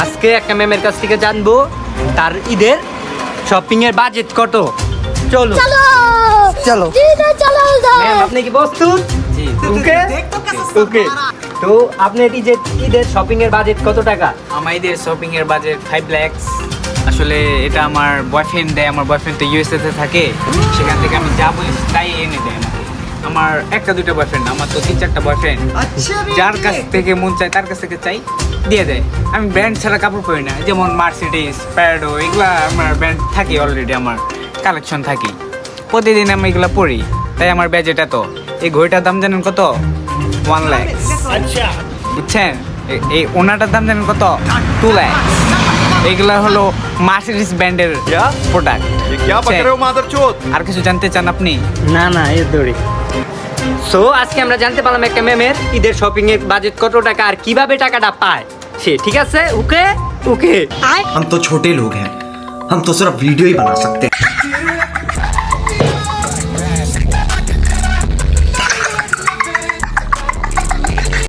আজকে একটা ম্যামের কাছ থেকে জানবো তার ঈদের শপিং এর বাজেট কত। চলো চলো চলো দিদা চলো ম্যাম, আপনি কি প্রস্তুত? ওকে ওকে। তো আপনার ঈদের শপিং এর বাজেট কত টাকা? আমার ঈদের শপিং এর বাজেট 5 লাখ। আসলে এটা আমার বয়ফ্রেন্ড দেয়। আমার বয়ফ্রেন্ড তো ইউএসএ তে থাকে, সেখান থেকে আমি যা বলি তাই এনে দেয় আমাকে। আমার একটা দুইটা বয়ফ্রেন্ড, আমার তো 3-4টা বয়ফ্রেন্ড। যার কাছ থেকে মন চাই তার কাছ থেকে চাই, দিয়ে দেয়। আমি ব্র্যান্ড ছাড়া কাপড় পরি না, যেমন মার্সিডিজ, প্যারাডো, এগুলা আমার ব্র্যান্ড থাকে অলরেডি, আমার কালেকশন থাকে। প্রতিদিন আমি এগুলো পরি, তাই আমার বাজেট এত। এই ঘড়িটার দাম জানেন কত? 1 লাখ। বুঝছেন? এই ওনাটার দাম জানেন কত? 2 লাখ। এগুলা হলো মার্সিডিজ ব্র্যান্ডের প্রোডাক্ট। क्या पकड़ रहे हो मादरचोद? আর কিছু জানতে চান আপনি? না না এই দড়ি। সো আজকে আমরা জানতে পারলাম একটা ম্যামের ঈদের শপিং এর বাজেট কত টাকা আর কিভাবে টাকাটা পায় সে। ঠিক আছে, ওকে ওকে। हम तो छोटे लोग हैं, हम तो सिर्फ वीडियो ही बना सकते हैं।